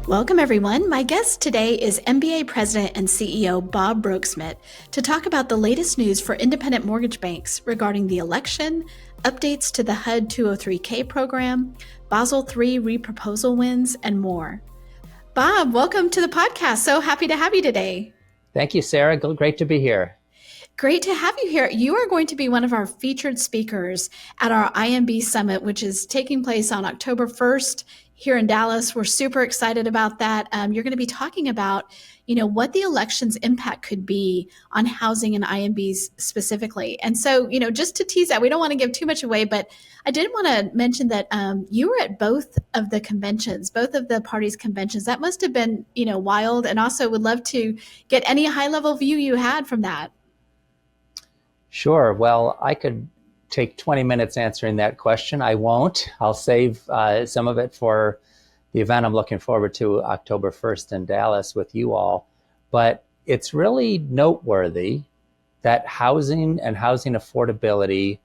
Welcome, everyone. My guest today is MBA President and CEO Bob Broeksmit to talk about the latest news for independent mortgage banks regarding the election, updates to the HUD 203K program, Basel III reproposal wins, and more. Bob, welcome to the podcast. So happy to have you today. Thank you, Sarah. Great to be here. Great to have you here. You are going to be one of our featured speakers at our IMB Summit, which is taking place on October 1st here in Dallas. We're super excited about that. You're going to be talking about, what the election's impact could be on housing and IMBs specifically. And so, just to tease that, we don't want to give too much away, but I did want to mention that you were at both of the conventions, both of the parties' conventions. That must have been, wild. And also would love to get any high-level view you had from that. Sure. Well, I could take 20 minutes answering that question. I won't. I'll save some of it for the event I'm looking forward to October 1st in Dallas with you all. But it's really noteworthy that housing and housing affordability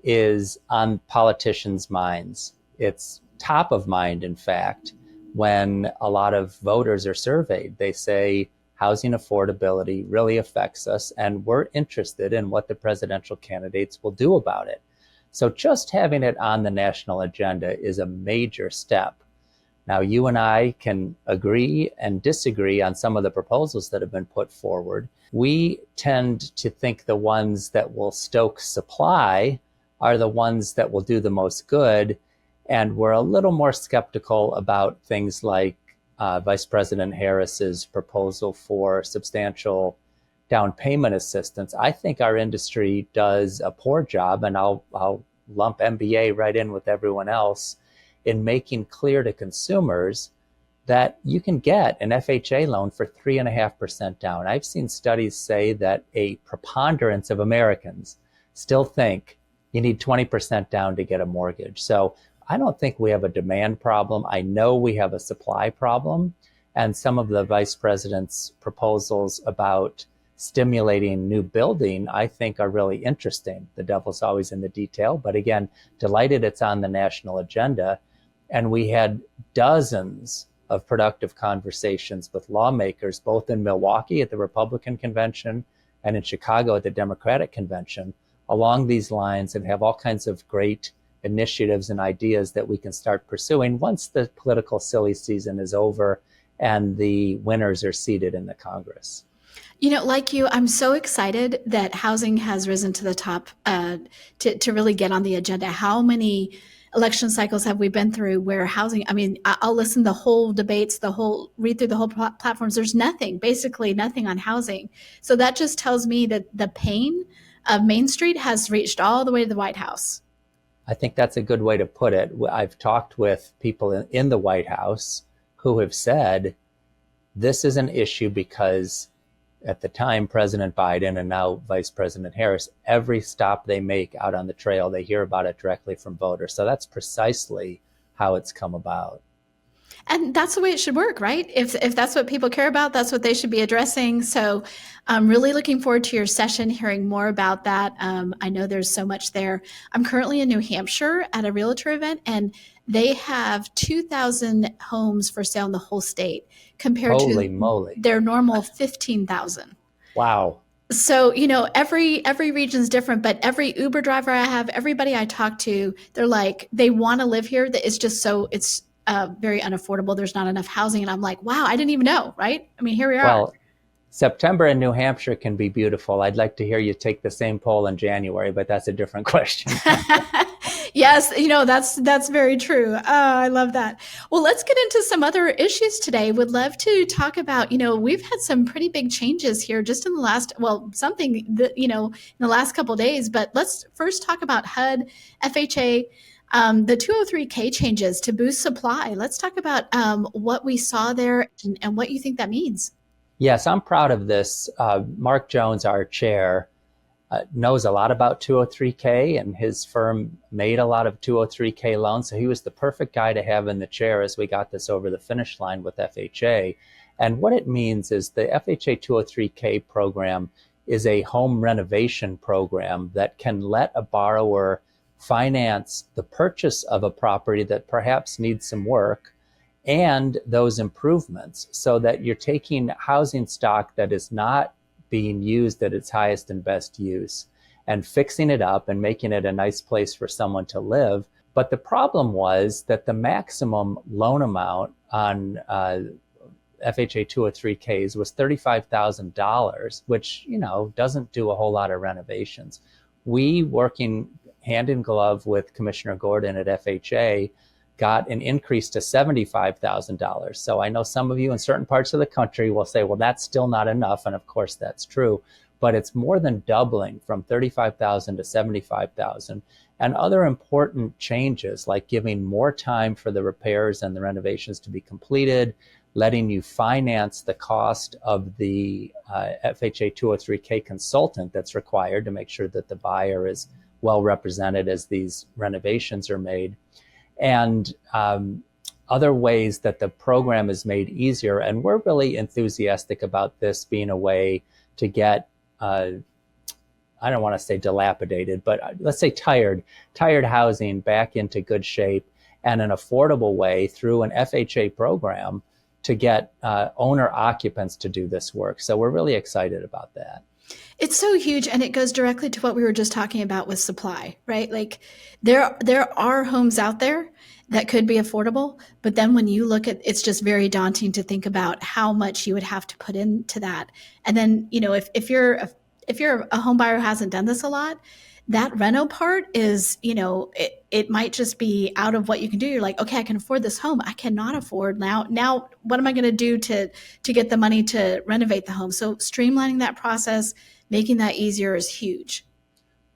is on politicians' minds. It's top of mind, in fact, when a lot of voters are surveyed. They say housing affordability really affects us, and we're interested in what the presidential candidates will do about it. So just having it on the national agenda is a major step. Now, you and I can agree and disagree on some of the proposals that have been put forward. We tend to think the ones that will stoke supply are the ones that will do the most good, and we're a little more skeptical about things like Vice President Harris's proposal for substantial down payment assistance. I think our industry does a poor job, and I'll lump MBA right in with everyone else, in making clear to consumers that you can get an FHA loan for 3.5% down. I've seen studies say that a preponderance of Americans still think you need 20% down to get a mortgage. So I don't think we have a demand problem. I know we have a supply problem, and some of the vice president's proposals about stimulating new building, I think, are really interesting. The devil's always in the detail, but again, delighted it's on the national agenda. And we had dozens of productive conversations with lawmakers, both in Milwaukee at the Republican convention and in Chicago at the Democratic convention, along these lines, and have all kinds of great initiatives and ideas that we can start pursuing once the political silly season is over and the winners are seated in the Congress. Like you, I'm so excited that housing has risen to the top to really get on the agenda. How many election cycles have we been through where housing, I'll listen to the whole debates, read through the whole platforms. There's basically nothing on housing. So that just tells me that the pain of Main Street has reached all the way to the White House. I think that's a good way to put it. I've talked with people in the White House who have said this is an issue because at the time, President Biden and now Vice President Harris, every stop they make out on the trail, they hear about it directly from voters. So that's precisely how it's come about. And that's the way it should work, right? If that's what people care about, that's what they should be addressing. So I'm really looking forward to your session, hearing more about that. I know there's so much there. I'm currently in New Hampshire at a realtor event, and they have 2,000 homes for sale in the whole state compared Holy to moly. Their normal 15,000. Wow. So, every region's different, but every Uber driver I have, everybody I talk to, they're like, they want to live here. That it's just it's very unaffordable. There's not enough housing. And I'm like, wow, I didn't even know, right? Here we are. Well, September in New Hampshire can be beautiful. I'd like to hear you take the same poll in January, but that's a different question. Yes, that's very true. I love that. Well, let's get into some other issues today. Would love to talk about, we've had some pretty big changes here just in the last, in the last couple of days, but let's first talk about HUD, FHA, the 203K changes to boost supply. Let's talk about what we saw there and what you think that means. Yes, I'm proud of this. Mark Jones, our chair, knows a lot about 203K, and his firm made a lot of 203K loans. So he was the perfect guy to have in the chair as we got this over the finish line with FHA. And what it means is the FHA 203K program is a home renovation program that can let a borrower finance the purchase of a property that perhaps needs some work and those improvements, so that you're taking housing stock that is not being used at its highest and best use and fixing it up and making it a nice place for someone to live. But the problem was that the maximum loan amount on FHA 203Ks was $35,000, which, doesn't do a whole lot of renovations. We, working hand in glove with Commissioner Gordon at FHA, got an increase to $75,000. So I know some of you in certain parts of the country will say, well, that's still not enough. And of course that's true, but it's more than doubling from $35,000 to $75,000. And other important changes, like giving more time for the repairs and the renovations to be completed, letting you finance the cost of the FHA 203K consultant that's required to make sure that the buyer is well represented as these renovations are made, and other ways that the program is made easier. And we're really enthusiastic about this being a way to get, I don't want to say dilapidated, but let's say tired housing back into good shape, and an affordable way through an FHA program to get owner occupants to do this work. So we're really excited about that. It's so huge, and it goes directly to what we were just talking about with supply, right? Like there are homes out there that could be affordable, but then when you look at, it's just very daunting to think about how much you would have to put into that. And then, if you're a home buyer who hasn't done this a lot, that reno part is, it might just be out of what you can do. You're like, okay, I can afford this home. I cannot afford now what am I going to do to get the money to renovate the home? So streamlining that process, making that easier is huge.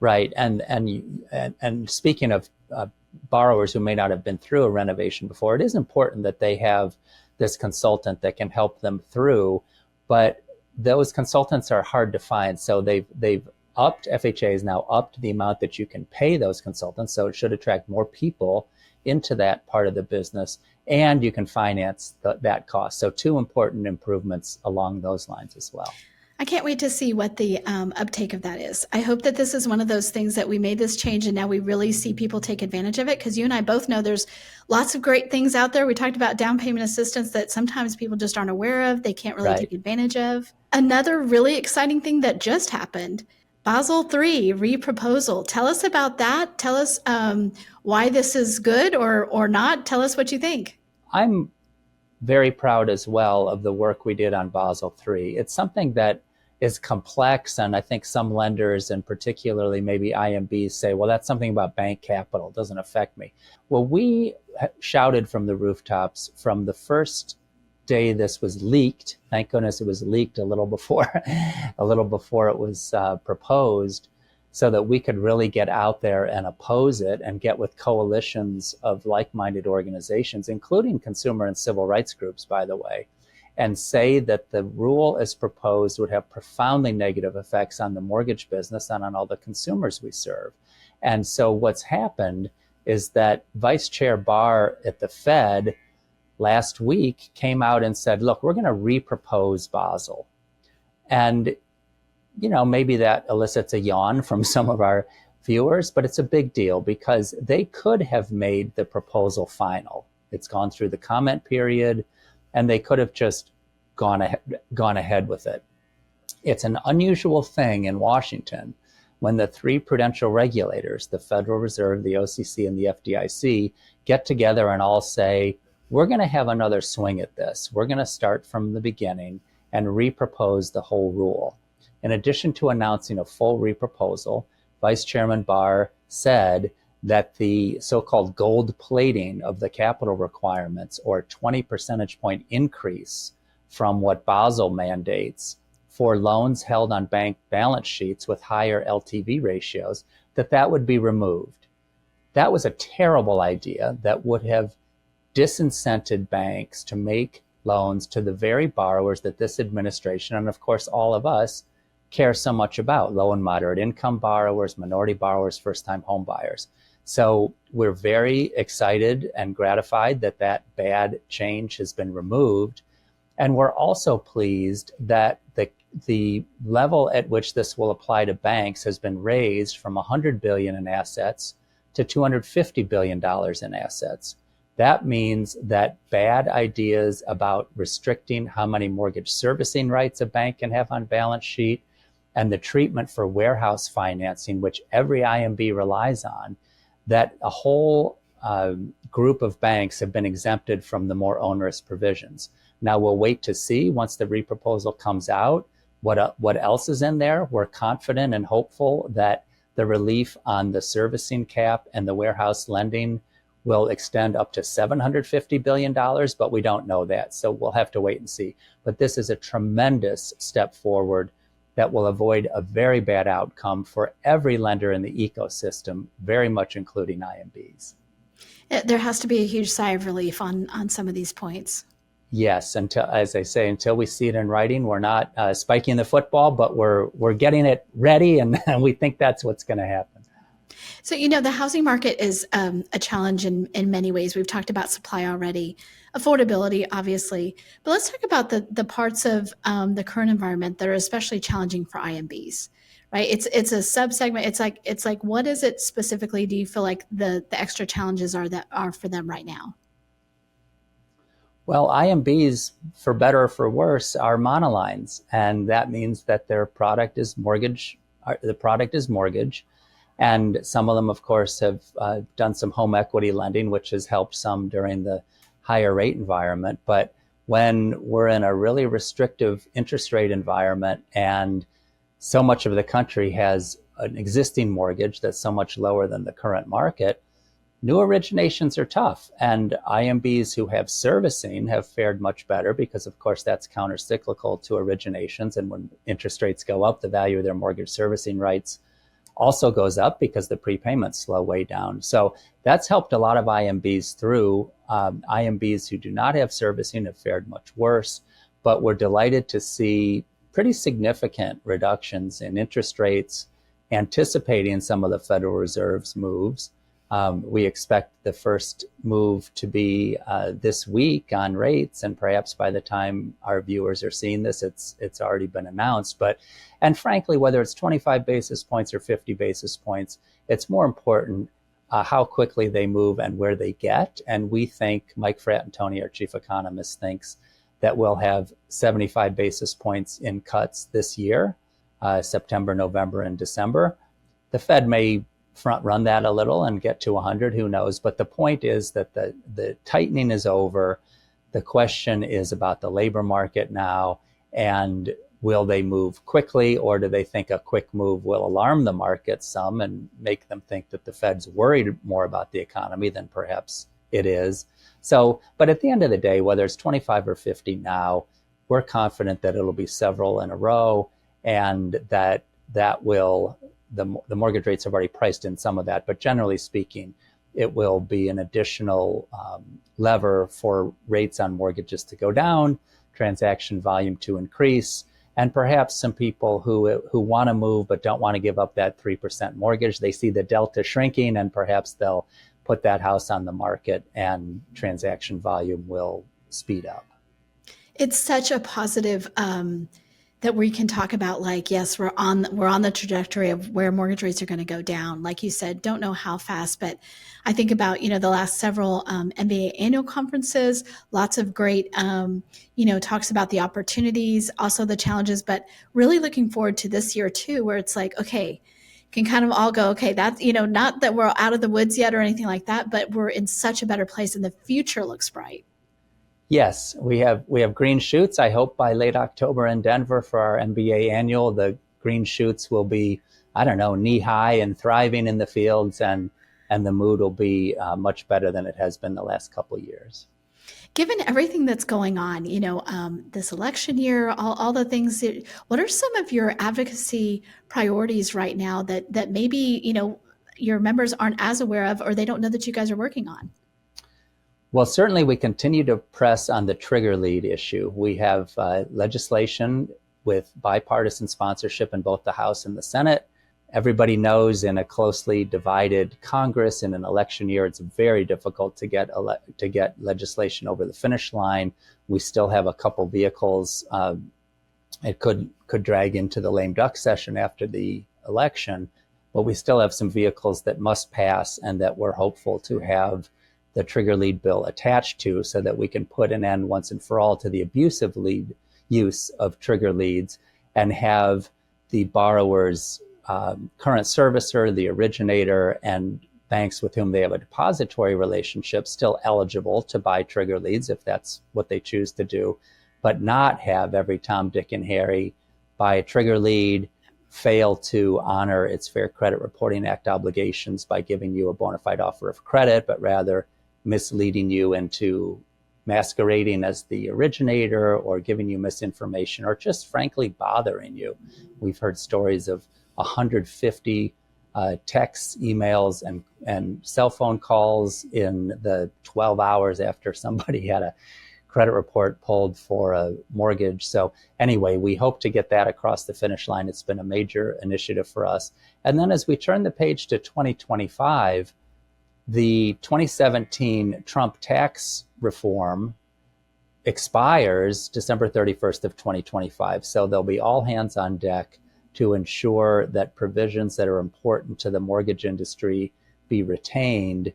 Right. And speaking of borrowers who may not have been through a renovation before, it is important that they have this consultant that can help them through, but those consultants are hard to find. So they've upped, FHA has now upped the amount that you can pay those consultants. So it should attract more people into that part of the business, and you can finance that cost. So two important improvements along those lines as well. I can't wait to see what the uptake of that is. I hope that this is one of those things that we made this change and now we really see people take advantage of it, because you and I both know there's lots of great things out there. We talked about down payment assistance that sometimes people just aren't aware of. They can't really take advantage of. Another really exciting thing that just happened, Basel III reproposal. Tell us about that. Tell us why this is good or not. Tell us what you think. I'm very proud as well of the work we did on Basel III. It's something that is complex, and I think some lenders, and particularly maybe IMBs, say, well, that's something about bank capital, it doesn't affect me. Well, we shouted from the rooftops from the first day this was leaked. Thank goodness it was leaked a little before it was proposed, so that we could really get out there and oppose it and get with coalitions of like-minded organizations, including consumer and civil rights groups, by the way, and say that the rule as proposed would have profoundly negative effects on the mortgage business and on all the consumers we serve. And so what's happened is that Vice Chair Barr at the Fed last week came out and said, look, we're going to repropose Basel. And maybe that elicits a yawn from some of our viewers, but it's a big deal because they could have made the proposal final. It's gone through the comment period, and they could have just gone ahead with it. It's an unusual thing in Washington when the three prudential regulators, the Federal Reserve, the OCC, and the FDIC, get together and all say, we're going to have another swing at this. We're going to start from the beginning and repropose the whole rule. In addition to announcing a full reproposal, Vice Chairman Barr said that the so-called gold plating of the capital requirements, or 20 percentage point increase from what Basel mandates for loans held on bank balance sheets with higher LTV ratios, that would be removed. That was a terrible idea that would have disincented banks to make loans to the very borrowers that this administration, and of course all of us, care so much about: low and moderate income borrowers, minority borrowers, first-time home buyers. So we're very excited and gratified that that bad change has been removed. And we're also pleased that the level at which this will apply to banks has been raised from $100 billion in assets to $250 billion in assets. That means that bad ideas about restricting how many mortgage servicing rights a bank can have on balance sheet and the treatment for warehouse financing, which every IMB relies on, that a whole group of banks have been exempted from the more onerous provisions. Now we'll wait to see once the reproposal comes out what else is in there. We're confident and hopeful that the relief on the servicing cap and the warehouse lending will extend up to $750 billion, but we don't know that. So we'll have to wait and see. But this is a tremendous step forward that will avoid a very bad outcome for every lender in the ecosystem, very much including IMBs. There has to be a huge sigh of relief on some of these points. Yes, until, as I say, until we see it in writing, we're not spiking the football, but we're getting it ready, and we think that's what's going to happen. So, the housing market is a challenge in many ways. We've talked about supply already, affordability, obviously, but let's talk about the parts of the current environment that are especially challenging for IMBs, right? It's a subsegment. It's like, what is it specifically? Do you feel like the extra challenges are for them right now? Well, IMBs, for better or for worse, are monolines, and that means that their product is mortgage. The product is mortgage. And some of them, of course, have done some home equity lending, which has helped some during the higher rate environment. But when we're in a really restrictive interest rate environment and so much of the country has an existing mortgage that's so much lower than the current market, new originations are tough. And IMBs who have servicing have fared much better because, of course, that's countercyclical to originations. And when interest rates go up, the value of their mortgage servicing rights also goes up because the prepayments slow way down. So that's helped a lot of IMBs through. IMBs who do not have servicing have fared much worse, but we're delighted to see pretty significant reductions in interest rates, anticipating some of the Federal Reserve's moves. We expect the first move to be this week on rates, and perhaps by the time our viewers are seeing this, it's already been announced. And frankly, whether it's 25 basis points or 50 basis points, it's more important how quickly they move and where they get. And we think, Mike Fratantoni, our chief economist, thinks that we'll have 75 basis points in cuts this year, September, November, and December. The Fed may front run that a little and get to 100, who knows? But the point is that the tightening is over. The question is about the labor market now, and will they move quickly, or do they think a quick move will alarm the market some and make them think that the Fed's worried more about the economy than perhaps it is? So, but at the end of the day, whether it's 25 or 50 now, we're confident that it'll be several in a row, and that will, the mortgage rates have already priced in some of that, but generally speaking, it will be an additional lever for rates on mortgages to go down, transaction volume to increase, and perhaps some people who want to move but don't want to give up that 3% mortgage, they see the delta shrinking, and perhaps they'll put that house on the market and transaction volume will speed up. It's such a positive that we can talk about, like, yes, we're on the trajectory of where mortgage rates are going to go down. Like you said, don't know how fast, but I think about, the last several MBA annual conferences, lots of great, talks about the opportunities, also the challenges, but really looking forward to this year too, where it's like, okay, can kind of all go, okay, that's, not that we're out of the woods yet or anything like that, but we're in such a better place and the future looks bright. Yes, we have green shoots. I hope by late October in Denver for our MBA annual, the green shoots will be, knee high and thriving in the fields, and the mood will be much better than it has been the last couple of years. Given everything that's going on, this election year, all the things, what are some of your advocacy priorities right now that maybe, your members aren't as aware of, or they don't know that you guys are working on? Well, certainly we continue to press on the trigger lead issue. We have legislation with bipartisan sponsorship in both the House and the Senate. Everybody knows in a closely divided Congress in an election year, it's very difficult to get legislation over the finish line. We still have a couple vehicles. It could drag into the lame duck session after the election, but we still have some vehicles that must pass and that we're hopeful to have the trigger lead bill attached to, so that we can put an end once and for all to the abusive lead use of trigger leads, and have the borrower's current servicer, the originator, and banks with whom they have a depository relationship still eligible to buy trigger leads if that's what they choose to do, but not have every Tom, Dick, and Harry buy a trigger lead, fail to honor its Fair Credit Reporting Act obligations by giving you a bona fide offer of credit, but rather misleading you into masquerading as the originator, or giving you misinformation, or just frankly bothering you. We've heard stories of 150 texts, emails, and cell phone calls in the 12 hours after somebody had a credit report pulled for a mortgage. So anyway, we hope to get that across the finish line. It's been a major initiative for us. And then as we turn the page to 2025, the 2017 Trump tax reform expires December 31st of 2025. So there'll be all hands on deck to ensure that provisions that are important to the mortgage industry be retained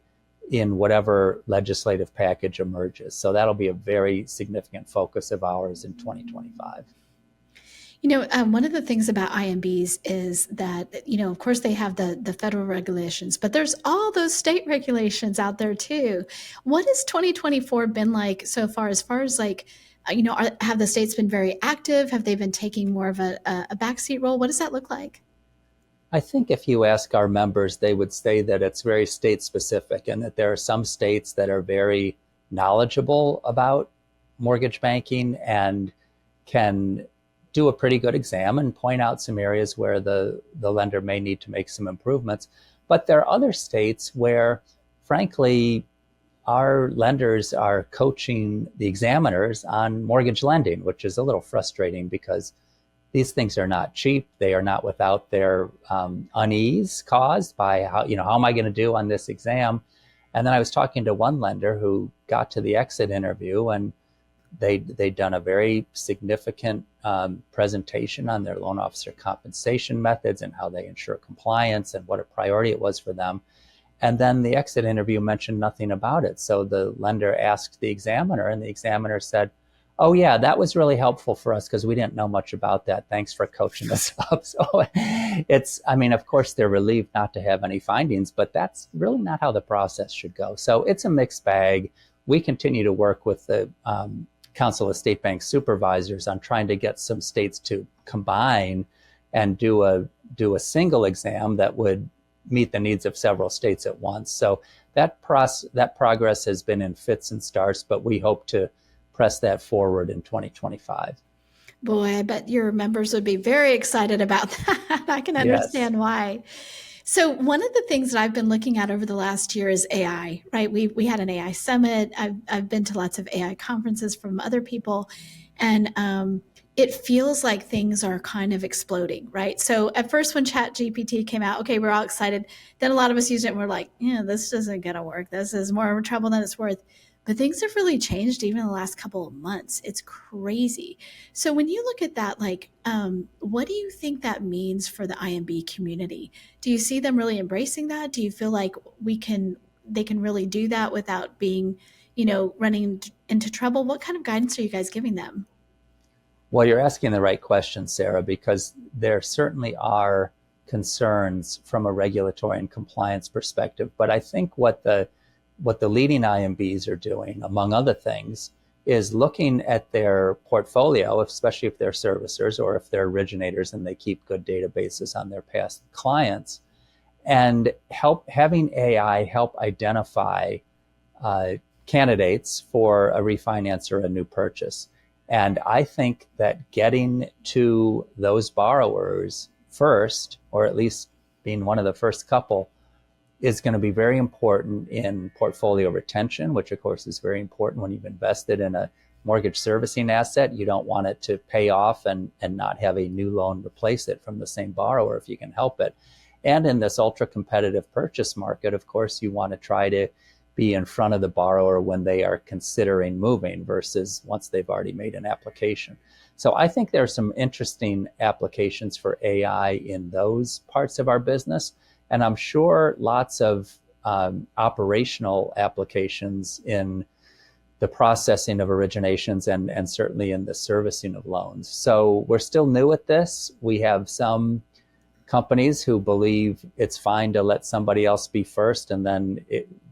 in whatever legislative package emerges. So that'll be a very significant focus of ours in 2025. One of the things about IMBs is that, of course, they have the federal regulations, but there's all those state regulations out there too. What has 2024 been like so far, as like, have the states been very active? Have they been taking more of a backseat role? What does that look like? I think if you ask our members, they would say that it's very state specific, and that there are some states that are very knowledgeable about mortgage banking and can do a pretty good exam and point out some areas where the lender may need to make some improvements. But there are other states where, frankly, our lenders are coaching the examiners on mortgage lending, which is a little frustrating because these things are not cheap. They are not without their unease caused by how am I going to do on this exam? And then I was talking to one lender who got to the exit interview, and they'd done a very significant presentation on their loan officer compensation methods and how they ensure compliance and what a priority it was for them. And then the exit interview mentioned nothing about it. So the lender asked the examiner, and the examiner said, "Oh yeah, that was really helpful for us because we didn't know much about that. Thanks for coaching us up." So of course they're relieved not to have any findings, but that's really not how the process should go. So it's a mixed bag. We continue to work with the Council of State Bank Supervisors on trying to get some states to combine and do a single exam that would meet the needs of several states at once. So that progress has been in fits and starts, but we hope to press that forward in 2025. Boy, I bet your members would be very excited about that. I can understand why. So one of the things that I've been looking at over the last year is AI, right? We had an AI summit. I've been to lots of AI conferences from other people, and it feels like things are kind of exploding, right? So at first when ChatGPT came out, okay, we're all excited. Then a lot of us used it and we're like, this isn't going to work. This is more trouble than it's worth. But things have really changed even in the last couple of months. It's crazy. So when you look at that, what do you think that means for the IMB community? Do you see them really embracing that? Do you feel like they can really do that without being, running into trouble? What kind of guidance are you guys giving them? Well, you're asking the right question, Sarah, because there certainly are concerns from a regulatory and compliance perspective. But I think what the leading IMBs are doing, among other things, is looking at their portfolio, especially if they're servicers or if they're originators and they keep good databases on their past clients, and having AI help identify candidates for a refinance or a new purchase. And I think that getting to those borrowers first, or at least being one of the first couple, is going to be very important in portfolio retention, which of course is very important when you've invested in a mortgage servicing asset. You don't want it to pay off and not have a new loan replace it from the same borrower if you can help it. And in this ultra competitive purchase market, of course, you want to try to be in front of the borrower when they are considering moving versus once they've already made an application. So I think there are some interesting applications for AI in those parts of our business. And I'm sure lots of operational applications in the processing of originations and certainly in the servicing of loans. So we're still new at this. We have some companies who believe it's fine to let somebody else be first, and then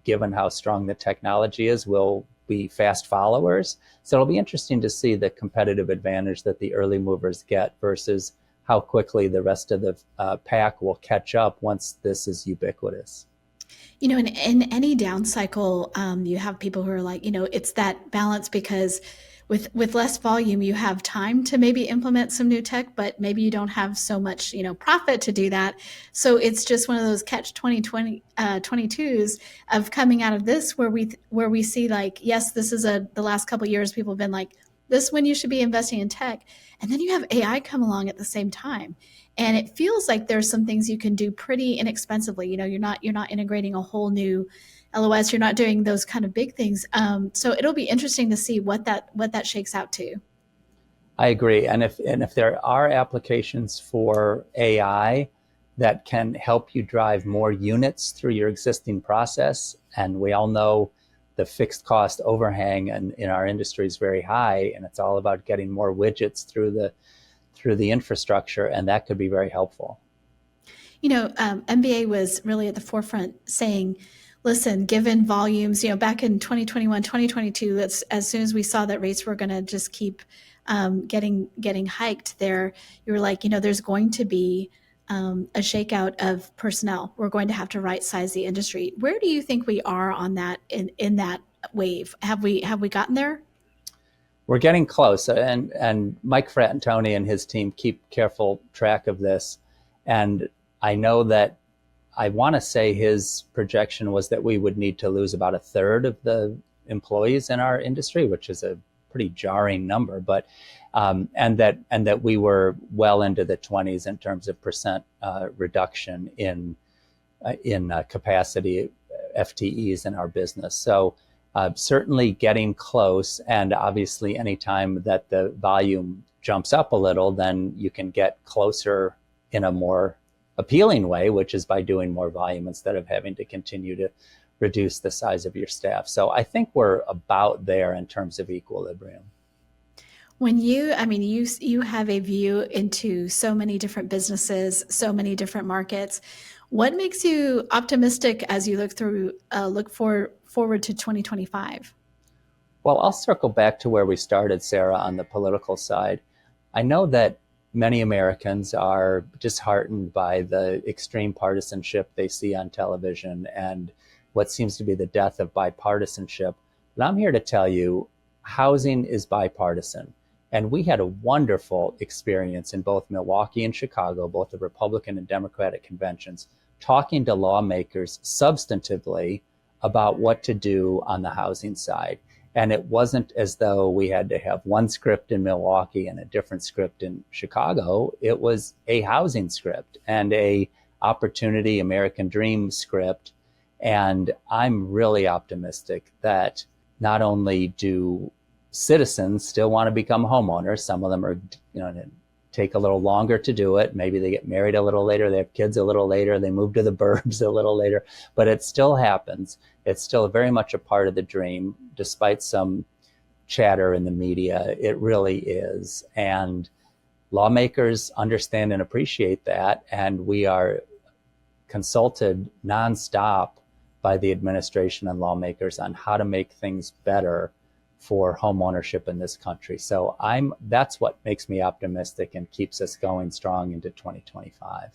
given how strong the technology is, we'll be fast followers. So it'll be interesting to see the competitive advantage that the early movers get versus how quickly the rest of the pack will catch up once this is ubiquitous. In any down cycle, you have people who are like, it's that balance because with less volume, you have time to maybe implement some new tech, but maybe you don't have so much, profit to do that. So it's just one of those catch 22s of coming out of this where we see like, yes, this is the last couple of years people have been like, this is when you should be investing in tech. And then you have AI come along at the same time. And it feels like there's some things you can do pretty inexpensively. You're not integrating a whole new LOS. You're not doing those kind of big things. So it'll be interesting to see what that shakes out to. I agree. And if there are applications for AI that can help you drive more units through your existing process, and we all know the fixed cost overhang in our industry is very high, and it's all about getting more widgets through the infrastructure, and that could be very helpful. MBA was really at the forefront saying, listen, given volumes, back in 2021, 2022, that's as soon as we saw that rates were going to just keep getting hiked there, you were like, there's going to be a shakeout of personnel. We're going to have to right size the industry. Where do you think we are on that in that wave? Have we gotten there? We're getting close, and Mike Frattantoni and his team keep careful track of this. And I know that I want to say his projection was that we would need to lose about a third of the employees in our industry, which is a pretty jarring number. But and that we were well into the 20s in terms of percent reduction in capacity FTEs in our business. So. Certainly getting close, and obviously anytime that the volume jumps up a little, then you can get closer in a more appealing way, which is by doing more volume instead of having to continue to reduce the size of your staff. So I think we're about there in terms of equilibrium. When you have a view into so many different businesses, so many different markets. What makes you optimistic as you look forward to 2025? Well, I'll circle back to where we started, Sarah, on the political side. I know that many Americans are disheartened by the extreme partisanship they see on television and what seems to be the death of bipartisanship. But I'm here to tell you, housing is bipartisan. And we had a wonderful experience in both Milwaukee and Chicago, both the Republican and Democratic conventions, talking to lawmakers substantively about what to do on the housing side. And it wasn't as though we had to have one script in Milwaukee and a different script in Chicago. It was a housing script and a opportunity American dream script. And I'm really optimistic that not only do citizens still want to become homeowners. Some of them are, take a little longer to do it. Maybe they get married a little later, they have kids a little later, they move to the burbs a little later, but it still happens. It's still very much a part of the dream, despite some chatter in the media. It really is. And lawmakers understand and appreciate that. And we are consulted nonstop by the administration and lawmakers on how to make things better for home ownership in this country. So that's what makes me optimistic and keeps us going strong into 2025.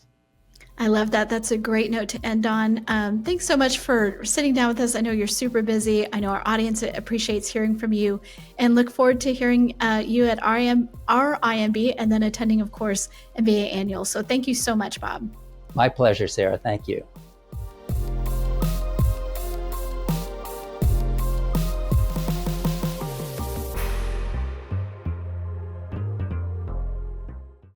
I love that. That's a great note to end on. Thanks so much for sitting down with us. I know you're super busy. I know our audience appreciates hearing from you and look forward to hearing you at our IMB and then attending, of course, MBA Annual. So thank you so much, Bob. My pleasure, Sarah. Thank you.